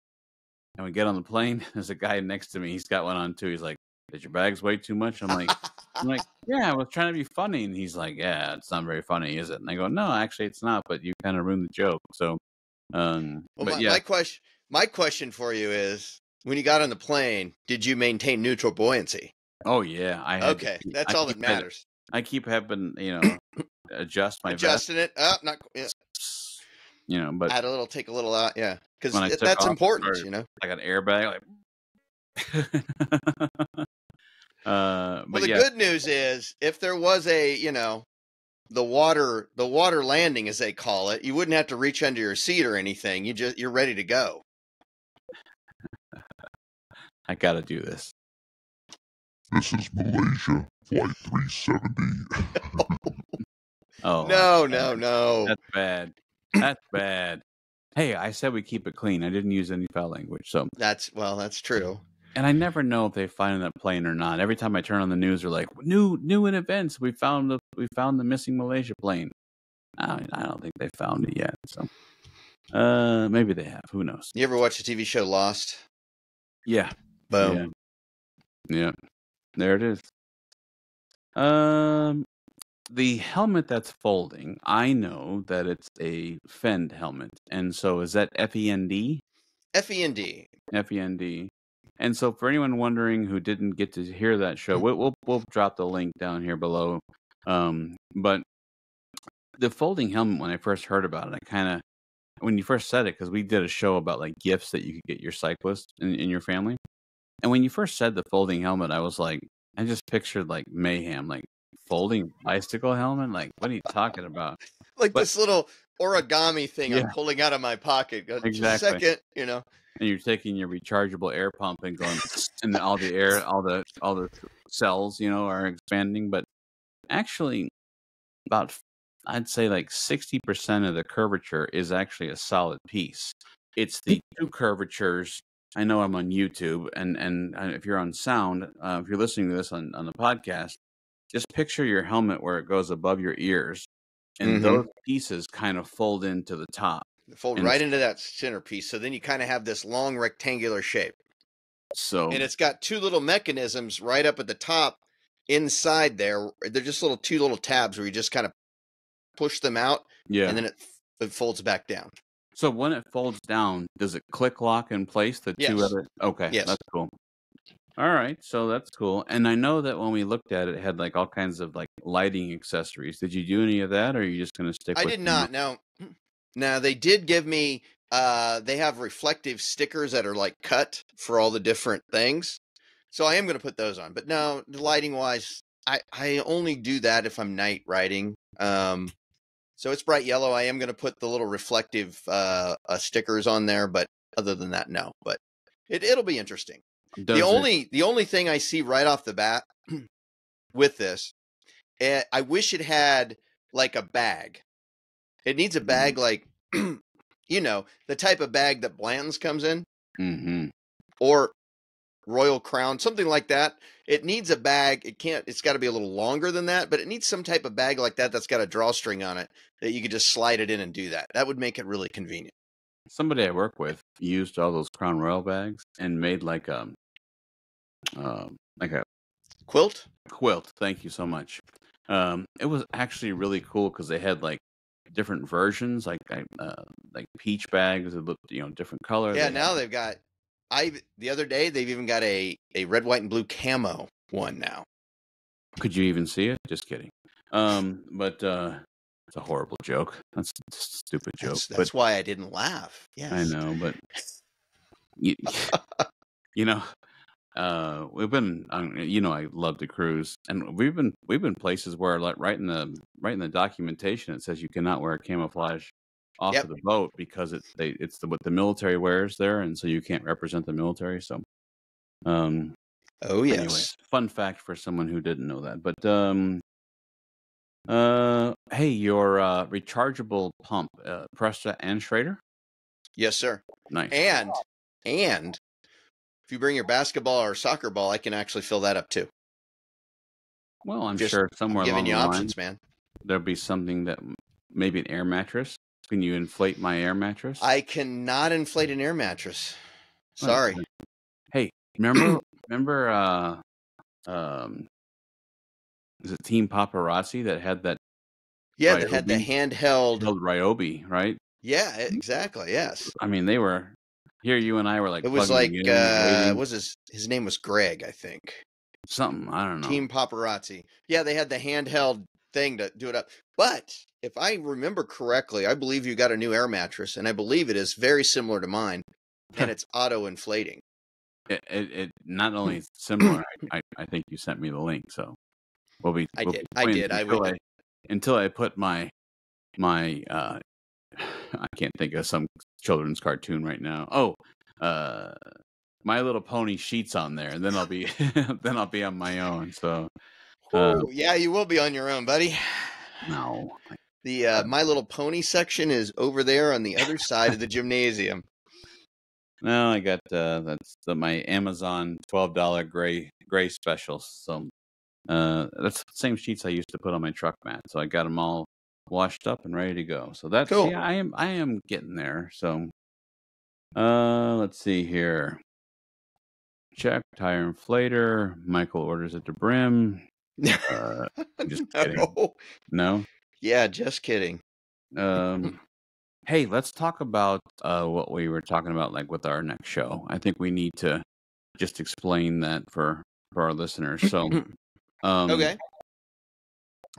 Speaker 1: And we get on the plane. There's a guy next to me. He's got one on too. He's like, did your bags weigh too much? I'm like, yeah, I was trying to be funny. And he's like, yeah, it's not very funny, is it? And I go, no, actually it's not, but you kind of ruined the joke. So,
Speaker 2: my question for you is, when you got on the plane, did you maintain neutral buoyancy?
Speaker 1: Oh yeah, I had.
Speaker 2: Okay, that's all that matters.
Speaker 1: I keep having, adjust my
Speaker 2: adjusting
Speaker 1: vest.
Speaker 2: it. Not. Yeah.
Speaker 1: But
Speaker 2: take a little out. Yeah, because
Speaker 1: off,
Speaker 2: that's important.
Speaker 1: Like an airbag.
Speaker 2: Well, the good news is, if there was a, the water landing, as they call it, you wouldn't have to reach under your seat or anything. You're ready to go.
Speaker 1: I got to do this.
Speaker 3: This is Malaysia, flight 370.
Speaker 1: Oh
Speaker 2: no.
Speaker 1: That's bad. That's bad. Hey, I said we keep it clean. I didn't use any foul language. So
Speaker 2: that's true.
Speaker 1: And I never know if they find that plane or not. Every time I turn on the news, they're like, new in events. We found the missing Malaysia plane. I don't think they found it yet. So maybe they have. Who knows?
Speaker 2: You ever watch the TV show Lost?
Speaker 1: Yeah.
Speaker 2: Boom.
Speaker 1: Yeah. There it is. The helmet that's folding, I know that it's a Fend helmet. And so is that FEND?
Speaker 2: FEND.
Speaker 1: FEND. And so for anyone wondering who didn't get to hear that show, we'll drop the link down here below. But the folding helmet, when I first heard about it, when you first said it, because we did a show about like gifts that you could get your cyclist in your family. And when you first said the folding helmet, I was like, I just pictured like mayhem, like folding bicycle helmet. Like, what are you talking about?
Speaker 2: This little origami thing I'm pulling out of my pocket.
Speaker 1: Exactly.
Speaker 2: Just a second,
Speaker 1: And you're taking your rechargeable air pump and going, and all the air, all the cells, are expanding. But actually, I'd say like 60% of the curvature is actually a solid piece. It's the two curvatures. I know I'm on YouTube, and if you're on sound, if you're listening to this on the podcast, just picture your helmet where it goes above your ears, and those pieces kind of fold into the top.
Speaker 2: Right into that centerpiece. So then you kind of have this long rectangular shape.
Speaker 1: And
Speaker 2: it's got two little mechanisms right up at the top inside there. They're just two little tabs where you just kind of push them out. Yeah. And then it folds back down.
Speaker 1: So when it folds down, does it click lock in place? Two other. Okay.
Speaker 2: Yes.
Speaker 1: That's cool. All right. So that's cool. And I know that when we looked at it, it had like all kinds of like lighting accessories. Did you do any of that, or are you just going to stick with
Speaker 2: I did not. No. Now, they did give me, they have reflective stickers that are like cut for all the different things. So I am going to put those on. But no, lighting wise, I only do that if I'm night riding. So it's bright yellow. I am going to put the little reflective stickers on there, but other than that, no. But it'll be interesting. The only thing I see right off the bat with this, I wish it had like a bag. It needs a bag like, the type of bag that Blanton's comes in, or Royal Crown, something like that. It needs a bag. It's got to be a little longer than that, but it needs some type of bag like that that's got a drawstring on it that you could just slide it in and do that. That would make it really convenient.
Speaker 1: Somebody I work with used all those Crown Royal bags and made like a
Speaker 2: Quilt.
Speaker 1: Thank you so much. It was actually really cool because they had like different versions, like peach bags that looked different color.
Speaker 2: Yeah, now they've got. The other day they've even got a red, white, and blue camo one now.
Speaker 1: Could you even see it? Just kidding. But it's a horrible joke. That's a stupid joke.
Speaker 2: That's why I didn't laugh. Yes,
Speaker 1: I know, but we've been, I love to cruise, and we've been places where, like, right in the documentation, it says you cannot wear camouflage off of the boat because it's what the military wears there, and so you can't represent the military. So,
Speaker 2: oh yes.
Speaker 1: Anyway, fun fact for someone who didn't know that. But hey, your rechargeable pump, Presta and Schrader?
Speaker 2: Yes, sir.
Speaker 1: Nice.
Speaker 2: And if you bring your basketball or soccer ball, I can actually fill that up too.
Speaker 1: Well, I'm sure somewhere along the
Speaker 2: options, man.
Speaker 1: There'll be something that maybe an air mattress. Can you inflate my air mattress?
Speaker 2: I cannot inflate an air mattress. Sorry.
Speaker 1: Hey, remember is it Team Paparazzi that had that?
Speaker 2: Yeah, that had the handheld
Speaker 1: Ryobi, right?
Speaker 2: Yeah, exactly. Yes.
Speaker 1: I mean, they were here. You and I were like,
Speaker 2: it was like, his name was Greg, I think.
Speaker 1: Something, I don't know.
Speaker 2: Team Paparazzi. Yeah, they had the handheld thing to do it up. But if I remember correctly, I believe you got a new air mattress, and I believe it is very similar to mine, and it's auto-inflating.
Speaker 1: It not only similar. I think you sent me the link, so
Speaker 2: I did.
Speaker 1: Until I put my I can't think of some children's cartoon right now. Oh, My Little Pony sheets on there, and then I'll be on my own. So,
Speaker 2: yeah, you will be on your own, buddy.
Speaker 1: No,
Speaker 2: the My Little Pony section is over there on the other side of the gymnasium.
Speaker 1: No, I got my Amazon $12 gray special. So that's the same sheets I used to put on my truck mat. So I got them all washed up and ready to go. So that's cool. Yeah, I am getting there. So let's see here. Check tire inflator. Michael orders at DeBrim. Just kidding. No.
Speaker 2: Yeah, just kidding.
Speaker 1: Hey, let's talk about what we were talking about, like with our next show. I think we need to just explain that for our listeners. So,
Speaker 2: okay.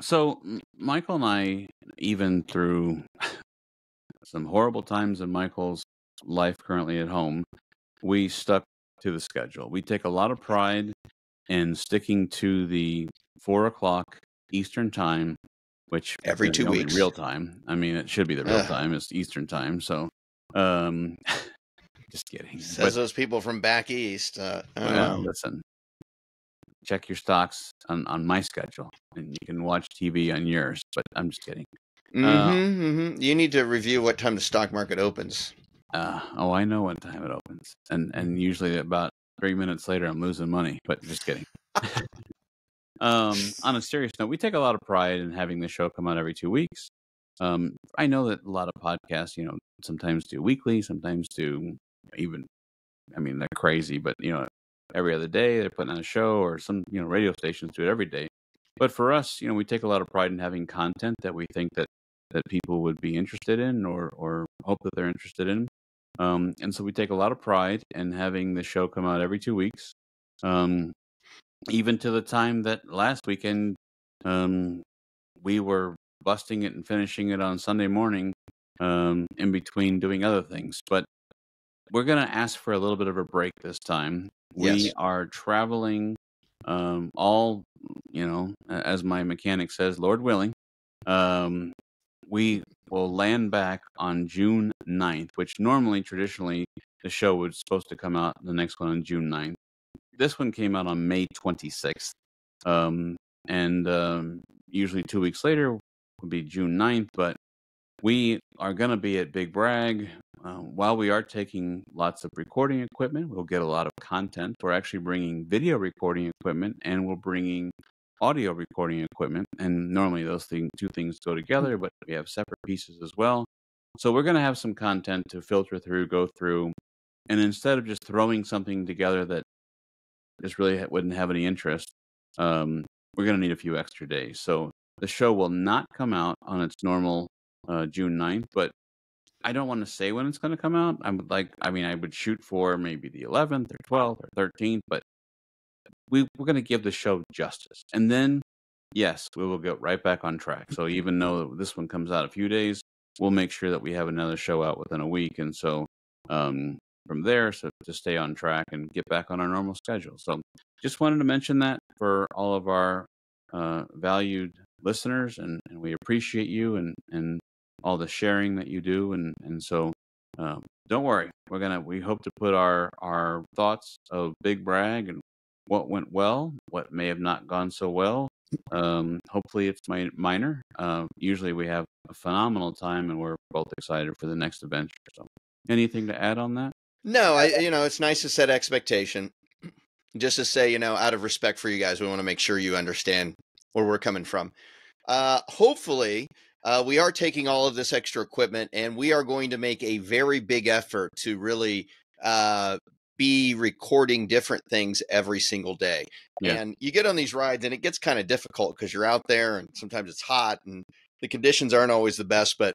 Speaker 1: So Michael and I, even through some horrible times in Michael's life currently at home, we stuck to the schedule. We take a lot of pride in sticking to the 4:00 Eastern time, which
Speaker 2: every 2 weeks,
Speaker 1: real time. I mean, it should be the real time. It's Eastern time. So, just kidding.
Speaker 2: Says those people from back east.
Speaker 1: Listen, check your stocks on my schedule, and you can watch TV on yours. But I'm just kidding.
Speaker 2: You need to review what time the stock market opens.
Speaker 1: I know what time it opens, and usually about 3 minutes later, I'm losing money. But just kidding. On a serious note, we take a lot of pride in having the show come out every 2 weeks. I know that a lot of podcasts, sometimes do weekly, sometimes do even, they're crazy, but every other day they're putting on a show, or some, radio stations do it every day. But for us, we take a lot of pride in having content that we think that people would be interested in, or hope that they're interested in. And so we take a lot of pride in having the show come out every 2 weeks. Even to the time that last weekend, we were busting it and finishing it on Sunday morning, in between doing other things. But we're going to ask for a little bit of a break this time.
Speaker 2: Yes.
Speaker 1: We are traveling all, as my mechanic says, Lord willing, we will land back on June 9th, which normally, traditionally, the show was supposed to come out, the next one on June 9th. This one came out on May 26th. And usually 2 weeks later would be June 9th, but we are going to be at Big Brag. While we are taking lots of recording equipment, we'll get a lot of content. We're actually bringing video recording equipment, and we're bringing audio recording equipment. And normally those two things go together, but we have separate pieces as well. So we're going to have some content to filter through, go through. And instead of just throwing something together that just really wouldn't have any interest, we're going to need a few extra days. So the show will not come out on its normal June 9th, but I don't want to say when it's going to come out. I would shoot for maybe the 11th or 12th or 13th, but we're going to give the show justice. And then, yes, we will get right back on track. So even though this one comes out a few days, we'll make sure that we have another show out within a week. And so from there, so to stay on track and get back on our normal schedule. So just wanted to mention that for all of our valued listeners, and we appreciate you and all the sharing that you do. And so don't worry, we hope to put our thoughts of Big Brag and what went well, what may have not gone so well. Hopefully it's minor. Usually we have a phenomenal time, and we're both excited for the next adventure. So anything to add on that?
Speaker 2: No, it's nice to set expectation. Just to say, out of respect for you guys, we want to make sure you understand where we're coming from. Hopefully, we are taking all of this extra equipment, and we are going to make a very big effort to really be recording different things every single day. Yeah. And you get on these rides, and it gets kind of difficult because you're out there, and sometimes it's hot, and the conditions aren't always the best, but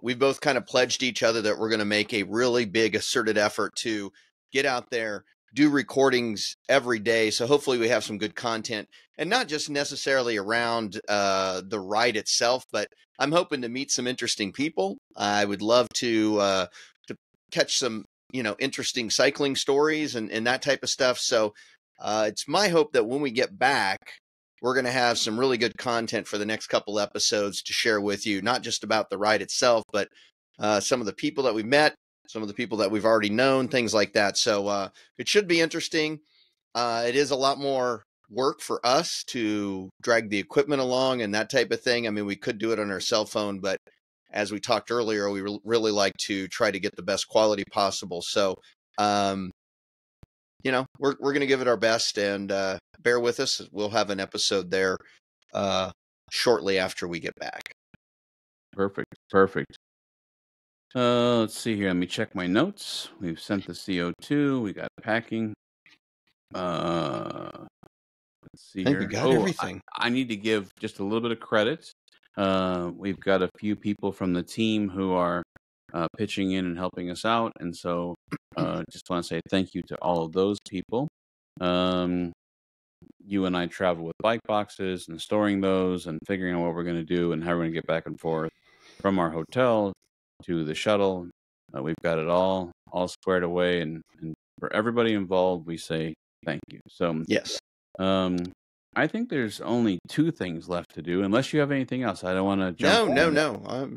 Speaker 2: we've both kind of pledged each other that we're going to make a really big asserted effort to get out there, do recordings every day. So hopefully we have some good content, and not just necessarily around the ride itself, but I'm hoping to meet some interesting people. I would love to catch some, interesting cycling stories and that type of stuff. So it's my hope that when we get back, we're going to have some really good content for the next couple episodes to share with you, not just about the ride itself, but some of the people that we met, some of the people that we've already known, things like that. So it should be interesting. It is a lot more work for us to drag the equipment along and that type of thing. I mean, we could do it on our cell phone, but as we talked earlier, we really like to try to get the best quality possible. So, we're going to give it our best, and bear with us. We'll have an episode there shortly after we get back.
Speaker 1: Perfect. Let's see here. Let me check my notes. We've sent the CO2. We got packing. Let's see here.
Speaker 2: We got everything.
Speaker 1: I need to give just a little bit of credit. We've got a few people from the team who are pitching in and helping us out, and so just want to say thank you to all of those people. You and I travel with bike boxes and storing those and figuring out what we're going to do and how we're going to get back and forth from our hotel to the shuttle. We've got it all squared away, and for everybody involved, we say thank you. So
Speaker 2: yes,
Speaker 1: I think there's only two things left to do, unless you have anything else. I don't want to jump.
Speaker 2: No.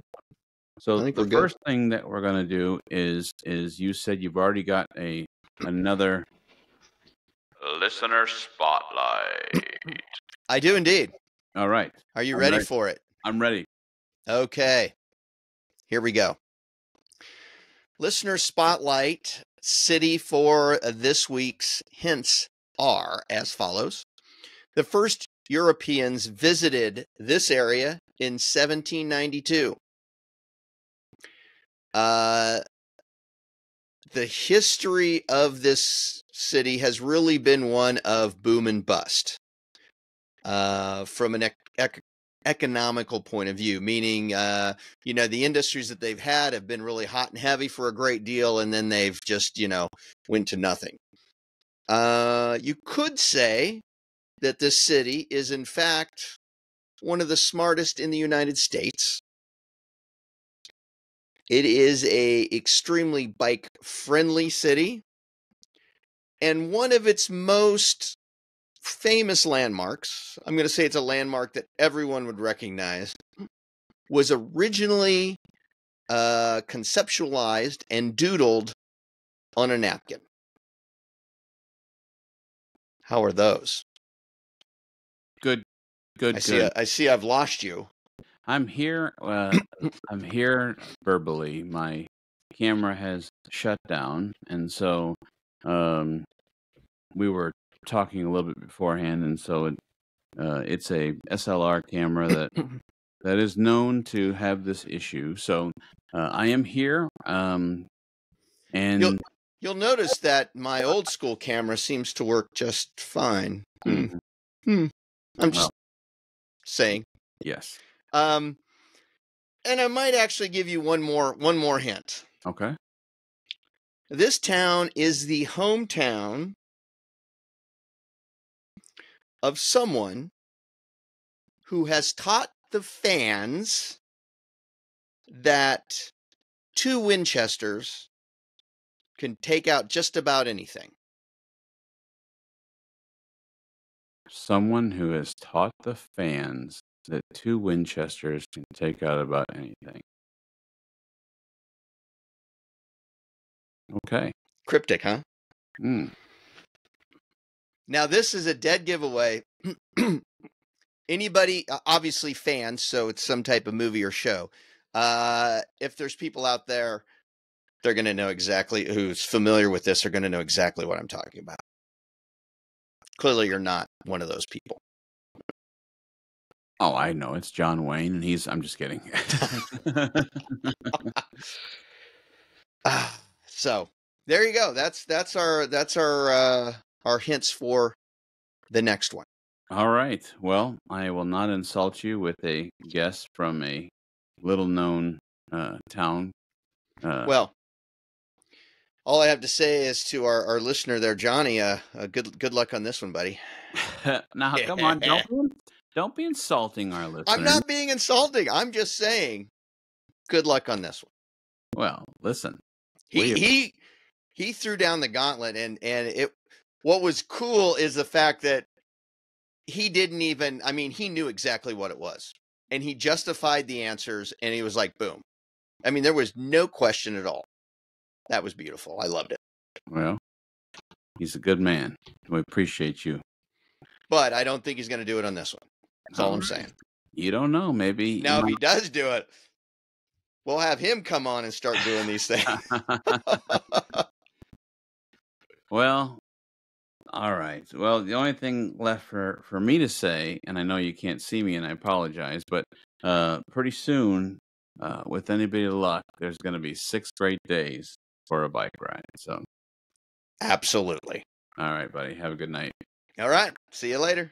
Speaker 1: So the first thing that we're going to do is you said you've already got another listener spotlight.
Speaker 2: I do indeed.
Speaker 1: All right.
Speaker 2: Are you ready for it?
Speaker 1: I'm ready.
Speaker 2: Okay. Here we go. Listener spotlight city for this week's hints are as follows. The first Europeans visited this area in 1792. The history of this city has really been one of boom and bust from an economical point of view, meaning, the industries that they've had have been really hot and heavy for a great deal, and then they've just, went to nothing. You could say that this city is, in fact, one of the smartest in the United States. It is a extremely bike-friendly city, and one of its most famous landmarks, I'm going to say it's a landmark that everyone would recognize, was originally conceptualized and doodled on a napkin. How are those?
Speaker 1: Good.
Speaker 2: I see I've lost you.
Speaker 1: I'm here. I'm here verbally. My camera has shut down, and so we were talking a little bit beforehand, and so it's a SLR camera that is known to have this issue. So I am here, and
Speaker 2: you'll notice that my old school camera seems to work just fine. I'm just saying.
Speaker 1: Yes.
Speaker 2: And I might actually give you one more hint.
Speaker 1: Okay.
Speaker 2: This town is the hometown of someone who has taught the fans that 2 Winchesters can take out just about anything.
Speaker 1: Someone who has taught the fans that 2 Winchesters can take out about anything. Okay.
Speaker 2: Cryptic, huh?
Speaker 1: Mm.
Speaker 2: Now, this is a dead giveaway. Anybody, obviously fans, so it's some type of movie or show. If there's people out there, they're going to know exactly, who's familiar with this, are going to know exactly what I'm talking about. Clearly, you're not one of those people.
Speaker 1: Oh, I know. It's John Wayne, and I'm just kidding.
Speaker 2: So there you go. That's our hints for the next one.
Speaker 1: All right. Well, I will not insult you with a guess from a little-known town.
Speaker 2: Well, all I have to say is to our listener there, Johnny, good luck on this one, buddy.
Speaker 1: Now, come on, don't be insulting our listeners.
Speaker 2: I'm not being insulting. I'm just saying, good luck on this one.
Speaker 1: Well, listen.
Speaker 2: He threw down the gauntlet, and what was cool is the fact that he didn't even, he knew exactly what it was, and he justified the answers, and he was like, boom. There was no question at all. That was beautiful. I loved it.
Speaker 1: Well, he's a good man. We appreciate you.
Speaker 2: But I don't think he's going to do it on this one. That's all I'm saying.
Speaker 1: You don't know. Maybe.
Speaker 2: Now, if he does do it, we'll have him come on and start doing these things.
Speaker 1: Well, all right. Well, the only thing left for me to say, and I know you can't see me, and I apologize, but pretty soon, with anybody's luck, there's going to be 6 great days for a bike ride. So,
Speaker 2: absolutely.
Speaker 1: All right, buddy. Have a good night.
Speaker 2: All right. See you later.